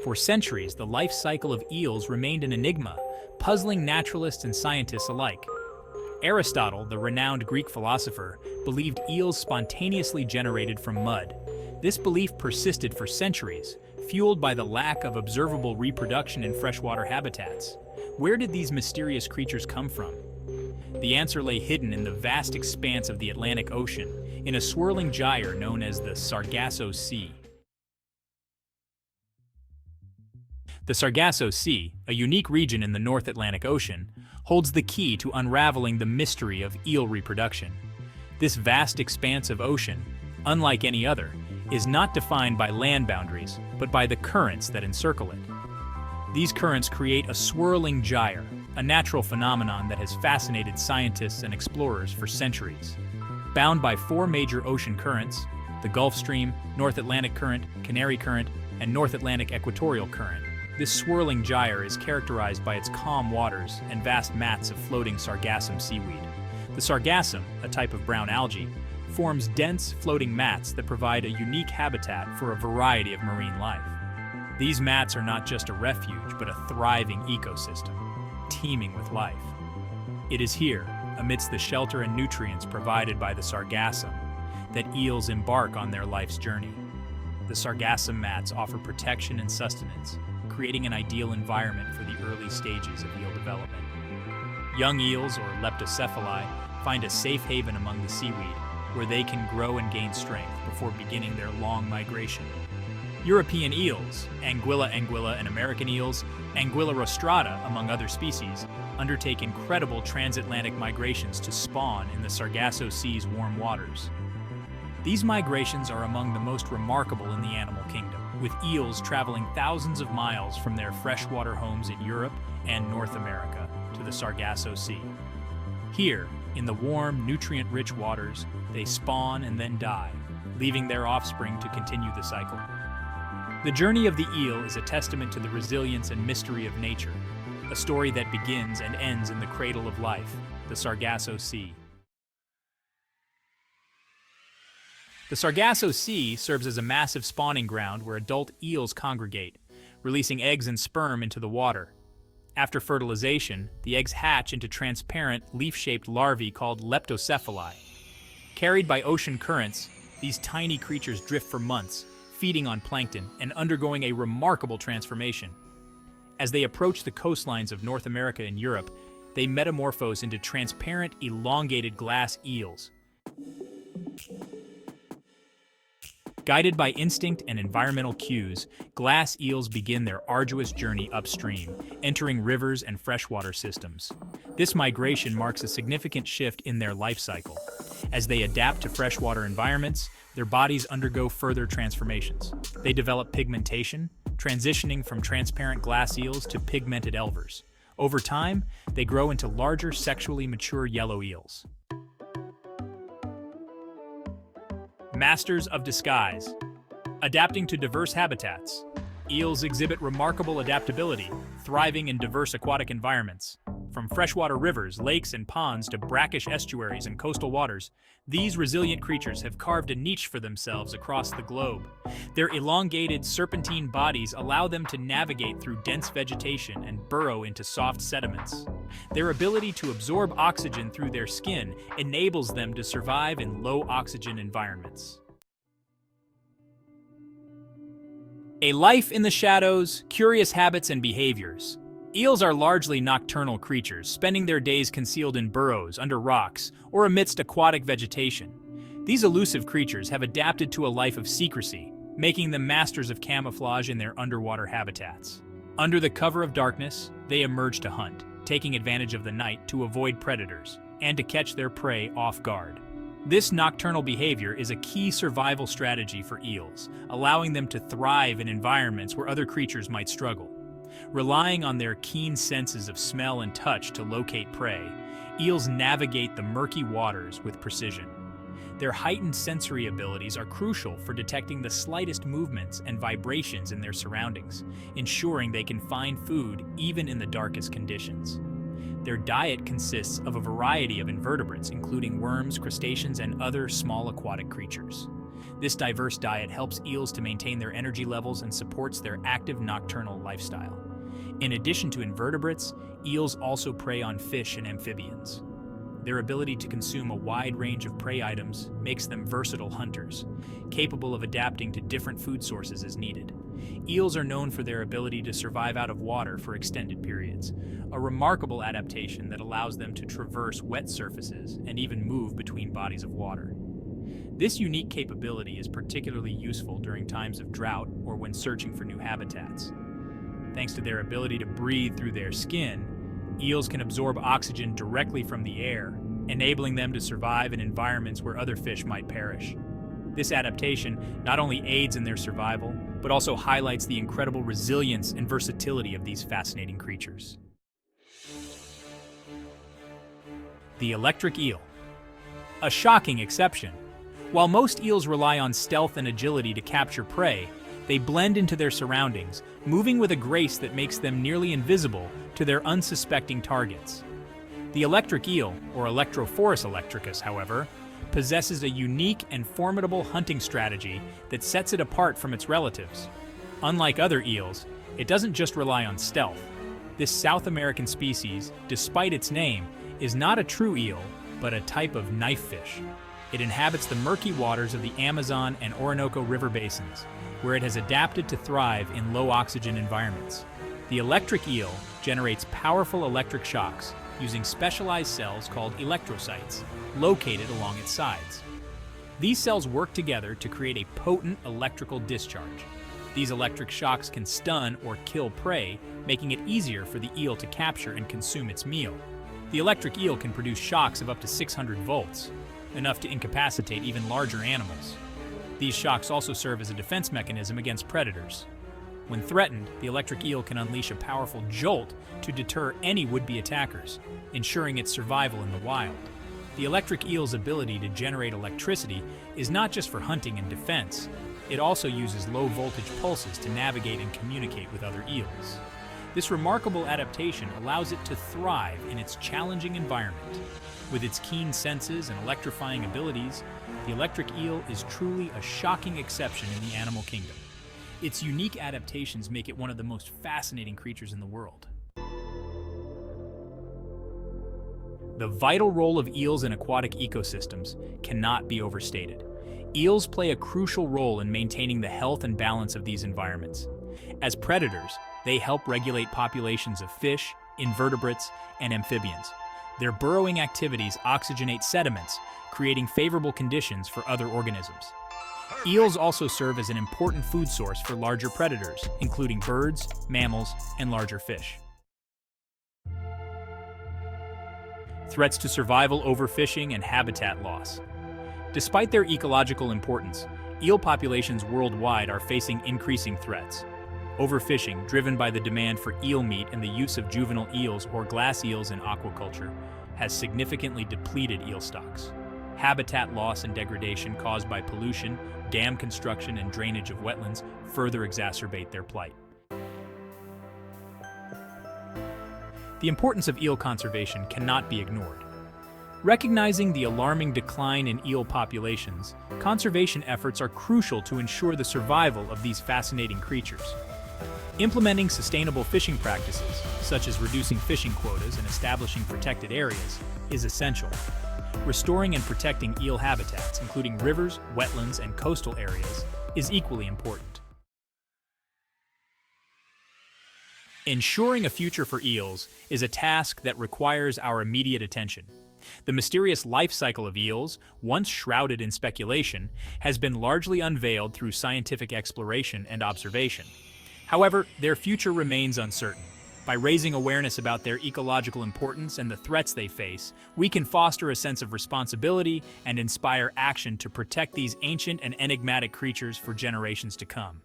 For centuries, the life cycle of eels remained an enigma, puzzling naturalists and scientists alike. Aristotle, the renowned Greek philosopher, believed eels spontaneously generated from mud. This belief persisted for centuries, fueled by the lack of observable reproduction in freshwater habitats. Where did these mysterious creatures come from? The answer lay hidden in the vast expanse of the Atlantic Ocean, in a swirling gyre known as the Sargasso Sea. The Sargasso Sea, a unique region in the North Atlantic Ocean, holds the key to unraveling the mystery of eel reproduction. This vast expanse of ocean, unlike any other, is not defined by land boundaries, but by the currents that encircle it. These currents create a swirling gyre, a natural phenomenon that has fascinated scientists and explorers for centuries. Bound by four major ocean currents, the Gulf Stream, North Atlantic Current, Canary Current, and North Atlantic Equatorial Current, this swirling gyre is characterized by its calm waters and vast mats of floating sargassum seaweed. The sargassum, a type of brown algae, forms dense, floating mats that provide a unique habitat for a variety of marine life. These mats are not just a refuge, but a thriving ecosystem, teeming with life. It is here, amidst the shelter and nutrients provided by the sargassum, that eels embark on their life's journey. The sargassum mats offer protection and sustenance, creating an ideal environment for the early stages of eel development. Young eels, or leptocephali, find a safe haven among the seaweed, where they can grow and gain strength before beginning their long migration. European eels, Anguilla anguilla, and American eels, Anguilla rostrata, among other species, undertake incredible transatlantic migrations to spawn in the Sargasso Sea's warm waters. These migrations are among the most remarkable in the animal kingdom, with eels traveling thousands of miles from their freshwater homes in Europe and North America to the Sargasso Sea. Here, in the warm, nutrient-rich waters, they spawn and then die, leaving their offspring to continue the cycle. The journey of the eel is a testament to the resilience and mystery of nature, a story that begins and ends in the cradle of life, the Sargasso Sea. The Sargasso Sea serves as a massive spawning ground where adult eels congregate, releasing eggs and sperm into the water. After fertilization, the eggs hatch into transparent, leaf-shaped larvae called leptocephali. Carried by ocean currents, these tiny creatures drift for months, feeding on plankton and undergoing a remarkable transformation. As they approach the coastlines of North America and Europe, they metamorphose into transparent, elongated glass eels. Guided by instinct and environmental cues, glass eels begin their arduous journey upstream, entering rivers and freshwater systems. This migration marks a significant shift in their life cycle. As they adapt to freshwater environments, their bodies undergo further transformations. They develop pigmentation, transitioning from transparent glass eels to pigmented elvers. Over time, they grow into larger, sexually mature yellow eels. Masters of disguise. Adapting to diverse habitats, eels exhibit remarkable adaptability, thriving in diverse aquatic environments. From freshwater rivers, lakes, and ponds to brackish estuaries and coastal waters, these resilient creatures have carved a niche for themselves across the globe. Their elongated, serpentine bodies allow them to navigate through dense vegetation and burrow into soft sediments. Their ability to absorb oxygen through their skin enables them to survive in low-oxygen environments. A life in the shadows, curious habits and behaviors. Eels are largely nocturnal creatures, spending their days concealed in burrows, under rocks, or amidst aquatic vegetation. These elusive creatures have adapted to a life of secrecy, making them masters of camouflage in their underwater habitats. Under the cover of darkness, they emerge to hunt, taking advantage of the night to avoid predators and to catch their prey off guard. This nocturnal behavior is a key survival strategy for eels, allowing them to thrive in environments where other creatures might struggle. Relying on their keen senses of smell and touch to locate prey, eels navigate the murky waters with precision. Their heightened sensory abilities are crucial for detecting the slightest movements and vibrations in their surroundings, ensuring they can find food even in the darkest conditions. Their diet consists of a variety of invertebrates, including worms, crustaceans, and other small aquatic creatures. This diverse diet helps eels to maintain their energy levels and supports their active nocturnal lifestyle. In addition to invertebrates, eels also prey on fish and amphibians. Their ability to consume a wide range of prey items makes them versatile hunters, capable of adapting to different food sources as needed. Eels are known for their ability to survive out of water for extended periods, a remarkable adaptation that allows them to traverse wet surfaces and even move between bodies of water. This unique capability is particularly useful during times of drought or when searching for new habitats. Thanks to their ability to breathe through their skin, eels can absorb oxygen directly from the air, enabling them to survive in environments where other fish might perish. This adaptation not only aids in their survival, but also highlights the incredible resilience and versatility of these fascinating creatures. The electric eel. A shocking exception. While most eels rely on stealth and agility to capture prey, they blend into their surroundings, moving with a grace that makes them nearly invisible to their unsuspecting targets. The electric eel, or Electrophorus electricus, however, possesses a unique and formidable hunting strategy that sets it apart from its relatives. Unlike other eels, it doesn't just rely on stealth. This South American species, despite its name, is not a true eel, but a type of knife fish. It inhabits the murky waters of the Amazon and Orinoco River basins, where it has adapted to thrive in low-oxygen environments. The electric eel generates powerful electric shocks using specialized cells called electrocytes, located along its sides. These cells work together to create a potent electrical discharge. These electric shocks can stun or kill prey, making it easier for the eel to capture and consume its meal. The electric eel can produce shocks of up to 600 volts, enough to incapacitate even larger animals. These shocks also serve as a defense mechanism against predators. When threatened, the electric eel can unleash a powerful jolt to deter any would-be attackers, ensuring its survival in the wild. The electric eel's ability to generate electricity is not just for hunting and defense, it also uses low-voltage pulses to navigate and communicate with other eels. This remarkable adaptation allows it to thrive in its challenging environment. With its keen senses and electrifying abilities, the electric eel is truly a shocking exception in the animal kingdom. Its unique adaptations make it one of the most fascinating creatures in the world. The vital role of eels in aquatic ecosystems cannot be overstated. Eels play a crucial role in maintaining the health and balance of these environments. As predators, they help regulate populations of fish, invertebrates, and amphibians. Their burrowing activities oxygenate sediments, creating favorable conditions for other organisms. Eels also serve as an important food source for larger predators, including birds, mammals, and larger fish. Threats to survival: overfishing and habitat loss. Despite their ecological importance, eel populations worldwide are facing increasing threats. Overfishing, driven by the demand for eel meat and the use of juvenile eels or glass eels in aquaculture, has significantly depleted eel stocks. Habitat loss and degradation caused by pollution, dam construction, and drainage of wetlands further exacerbate their plight. The importance of eel conservation cannot be ignored. Recognizing the alarming decline in eel populations, conservation efforts are crucial to ensure the survival of these fascinating creatures. Implementing sustainable fishing practices, such as reducing fishing quotas and establishing protected areas, is essential. Restoring and protecting eel habitats, including rivers, wetlands, and coastal areas, is equally important. Ensuring a future for eels is a task that requires our immediate attention. The mysterious life cycle of eels, once shrouded in speculation, has been largely unveiled through scientific exploration and observation. However, their future remains uncertain. By raising awareness about their ecological importance and the threats they face, we can foster a sense of responsibility and inspire action to protect these ancient and enigmatic creatures for generations to come.